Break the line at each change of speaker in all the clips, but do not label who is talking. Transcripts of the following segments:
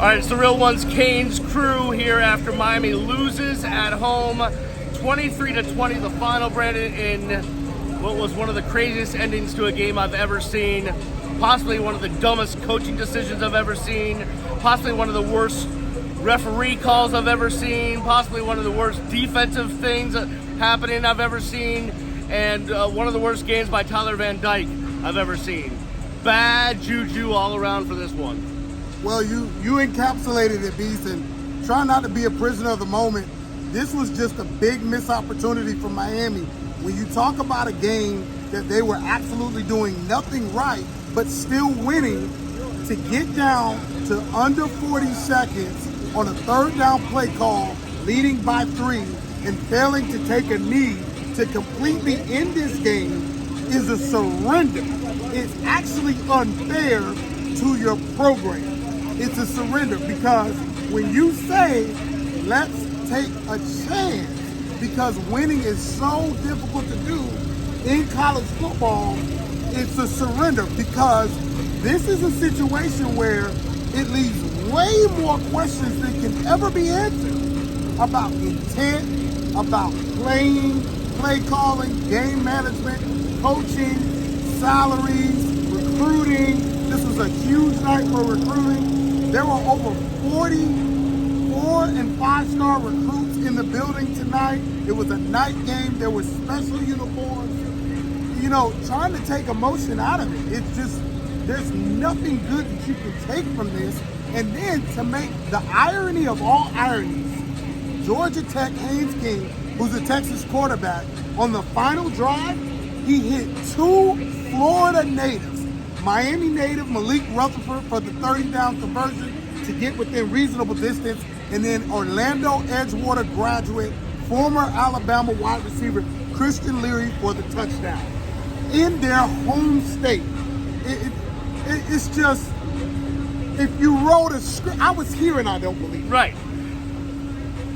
All right, it's the Real Ones Canes crew here after Miami loses at home 23-20, the final, Brandon, in what was one of the craziest endings to a game I've ever seen, possibly one of the dumbest coaching decisions I've ever seen, possibly one of the worst referee calls I've ever seen, possibly one of the worst defensive things happening I've ever seen, and one of the worst games by Tyler Van Dyke I've ever seen. Bad juju all around for this one.
Well, you encapsulated it, Beast, and try not to be a prisoner of the moment. This was just a big missed opportunity for Miami. When you talk about a game that they were absolutely doing nothing right, but still winning, to get down to under 40 seconds on a third down play call, leading by 3, and failing to take a knee to completely end this game is a surrender. It's actually unfair to your program. It's a surrender because when you say, let's take a chance, because winning is so difficult to do in college football, it's a surrender because this is a situation where it leaves way more questions than can ever be answered about intent, about playing, play calling, game management, coaching, salaries, recruiting. This was a huge night for recruiting. There were over 40 4- and 5-star recruits in the building tonight. It was a night game. There were special uniforms. You know, trying to take emotion out of it. It's just, there's nothing good that you can take from this. And then to make the irony of all ironies, Georgia Tech Haynes King, who's a Texas quarterback, on the final drive, he hit 2 Florida natives. Miami native Malik Rutherford for the 30-down conversion to get within reasonable distance, and then Orlando Edgewater graduate, former Alabama wide receiver Christian Leary for the touchdown in their home state. It's just, if you wrote a script, I was here and I don't believe it.
Right.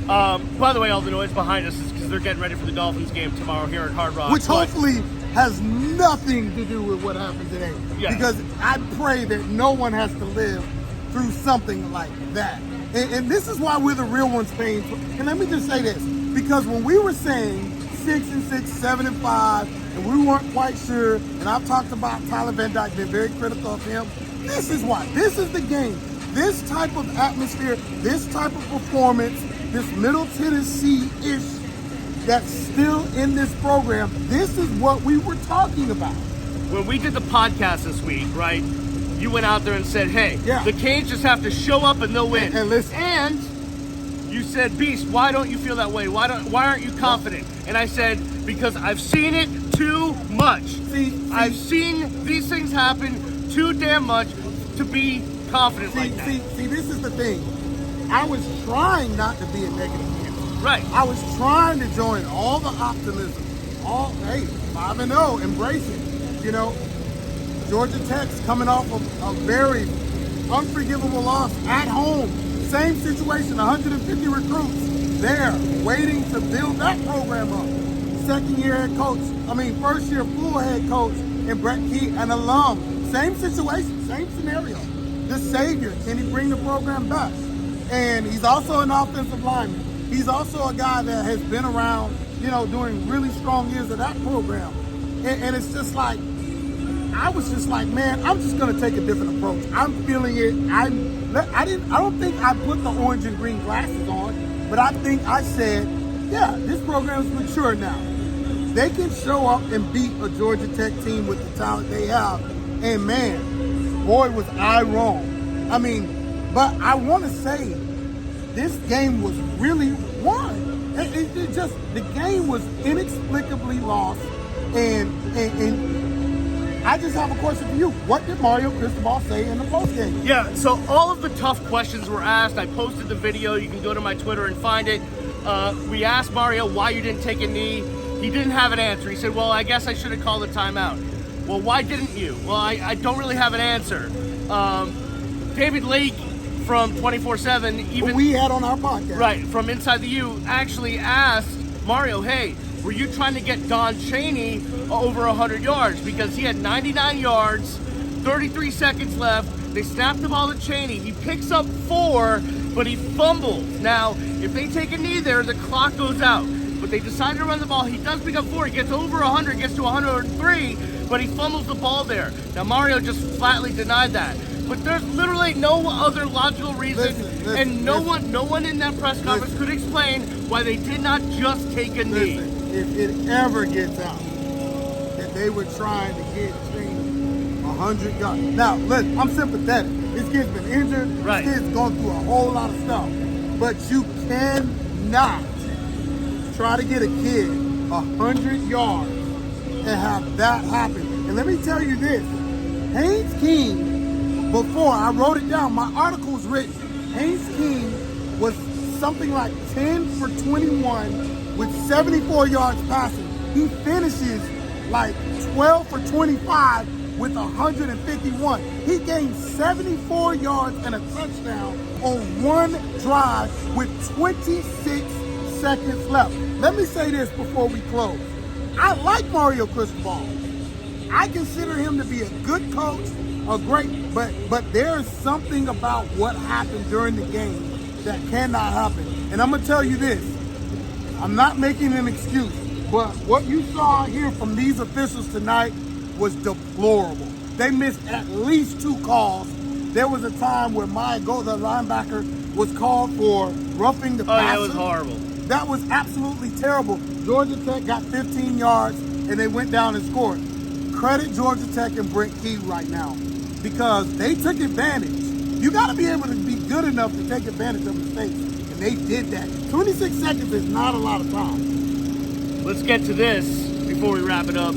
By the way, all the noise behind us is because they're getting ready for the Dolphins game tomorrow here at Hard Rock.
Which hopefully has nothing to do with what happened today.
Yeah.
Because I pray that no one has to live through something like that. And this is why we're the Real Ones fans. And let me just say this, because when we were saying 6-6, 7-5, and we weren't quite sure, and I've talked about Tyler Van Dyke, been very critical of him, this is why. This is the game. This type of atmosphere, this type of performance, this Middle Tennessee-ish that's still in this program, this is what we were talking about.
When we did the podcast this week, right, you went out there and said, hey,
yeah,
the Canes just have to show up and they'll win.
And listen.
And you said, Beast, why don't you feel that way? Why aren't you confident? And I said, because I've seen it too much. See, I've seen these things happen too damn much to be confident like that.
See, this is the thing. I was trying not to be a negative.
Right.
I was trying to join all the optimism. All, hey, 5-0, embrace it. You know, Georgia Tech's coming off of a very unforgivable loss at home. Same situation, 150 recruits there waiting to build that program up. Second-year head coach, first-year full head coach, and Brett Key, an alum. Same situation, same scenario. The savior, can he bring the program back? And he's also an offensive lineman. He's also a guy that has been around, you know, during really strong years of that program. And it's just like, I was just like, man, I'm just going to take a different approach. I'm feeling it. I don't think I put the orange and green glasses on, but I think I said, yeah, this program is mature now. They can show up and beat a Georgia Tech team with the talent they have. And man, boy, was I wrong. But I want to say, this game was really won. It just, the game was inexplicably lost. And I just have a question for you. What did Mario Cristobal say in the postgame?
Yeah, so all of the tough questions were asked. I posted the video. You can go to my Twitter and find it. We asked Mario why you didn't take a knee. He didn't have an answer. He said, well, I guess I should have called a timeout. Well, why didn't you? Well, I don't really have an answer. David Lake from 24/7, even
we had on our podcast,
right, from Inside the U, actually asked Mario, hey, were you trying to get Don Chaney over 100 yards? Because he had 99 yards, 33 seconds left. They snapped the ball to Chaney. He picks up 4, but he fumbles. Now, if they take a knee there, the clock goes out. But they decided to run the ball. He does pick up 4. He gets over 100, gets to 103, but he fumbles the ball there. Now, Mario just flatly denied that. But there's literally no other logical reason, and no one in that press conference could explain why they did not just take a knee.
If it ever gets out that they were trying to get Chaney 100 yards. Now, listen, I'm sympathetic. This kid's been injured.
Right.
This kid's gone through a whole lot of stuff. But you cannot try to get a kid 100 yards and have that happen. And let me tell you this. Haynes King, before I wrote it down, my article was written. Haynes King was something like 10 for 21 with 74 yards passing. He finishes like 12 for 25 with 151. He gained 74 yards and a touchdown on one drive with 26 seconds left. Let me say this before we close. I like Mario Cristobal. I consider him to be a good coach, a great, but there's something about what happened during the game that cannot happen. And I'm gonna tell you this. I'm not making an excuse, but what you saw here from these officials tonight was deplorable. They missed at least 2 calls. There was a time where the linebacker was called for roughing the passer.
Oh, yeah, it was horrible.
That was absolutely terrible. Georgia Tech got 15 yards and they went down and scored. Credit Georgia Tech and Brent Key right now because they took advantage. You got to be able to be good enough to take advantage of mistakes, and they did that. 26 seconds is not a lot of time.
Let's get to this before we wrap it up.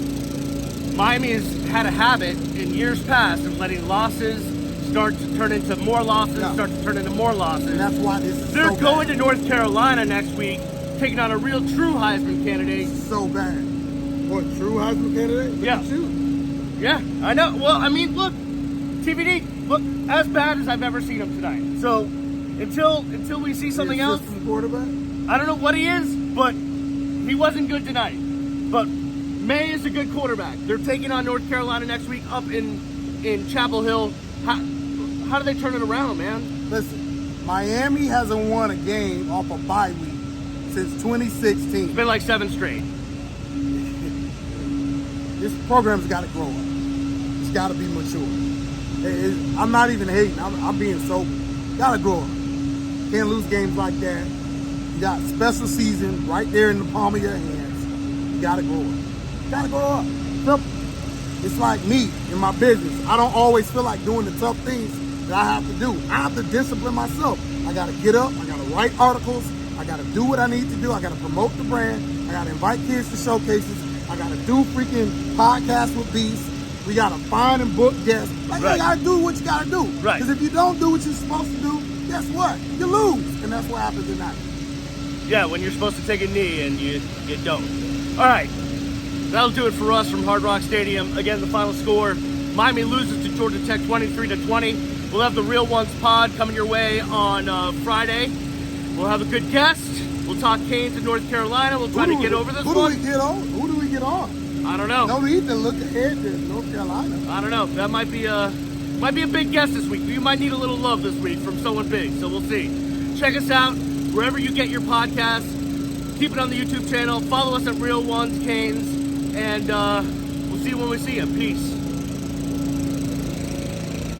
Miami has had a habit in years past of letting losses start to turn into more losses, start to turn into more losses.
And that's why this is
They're
so
going
bad.
to North Carolina next week, taking on a real true Heisman candidate.
So bad. What, true Heisman candidate? Look at you.
Yeah, I know. Well, I mean, look, TVD, look, as bad as I've ever seen him tonight. So until we see something else,
quarterback?
I don't know what he is, but he wasn't good tonight. But May is a good quarterback. They're taking on North Carolina next week up in Chapel Hill. How do they turn it around, man?
Listen, Miami hasn't won a game off a bye week since 2016.
It's been like 7 straight.
This program's got to grow up. It's got to be mature. I'm not even hating. I'm being sober. Got to grow up. Can't lose games like that. You got special season right there in the palm of your hands. You got to grow up. Got to grow up. Simple. It's like me in my business. I don't always feel like doing the tough things that I have to do. I have to discipline myself. I got to get up. I got to write articles. I got to do what I need to do. I got to promote the brand. I got to invite kids to showcases. I got to do freaking podcasts with Beast. We got to find and book guests. Like, you got to do what you got to do.
Right.
Because if you don't do what you're supposed to do, guess what? You lose. And that's what happened tonight.
Yeah, when you're supposed to take a knee and you don't. All right. That'll do it for us from Hard Rock Stadium. Again, the final score, Miami loses to Georgia Tech 23-20. We'll have the Real Ones pod coming your way on Friday. We'll have a good guest. We'll talk Canes in North Carolina. We'll try to get over this one.
Who do we get on? Who do we get on?
I don't know.
No need to look ahead to North Carolina.
I don't know. That might be a big guest this week. You might need a little love this week from someone big, so we'll see. Check us out wherever you get your podcasts. Keep it on the YouTube channel. Follow us at Real Ones Canes. And we'll see you when we see you. Peace.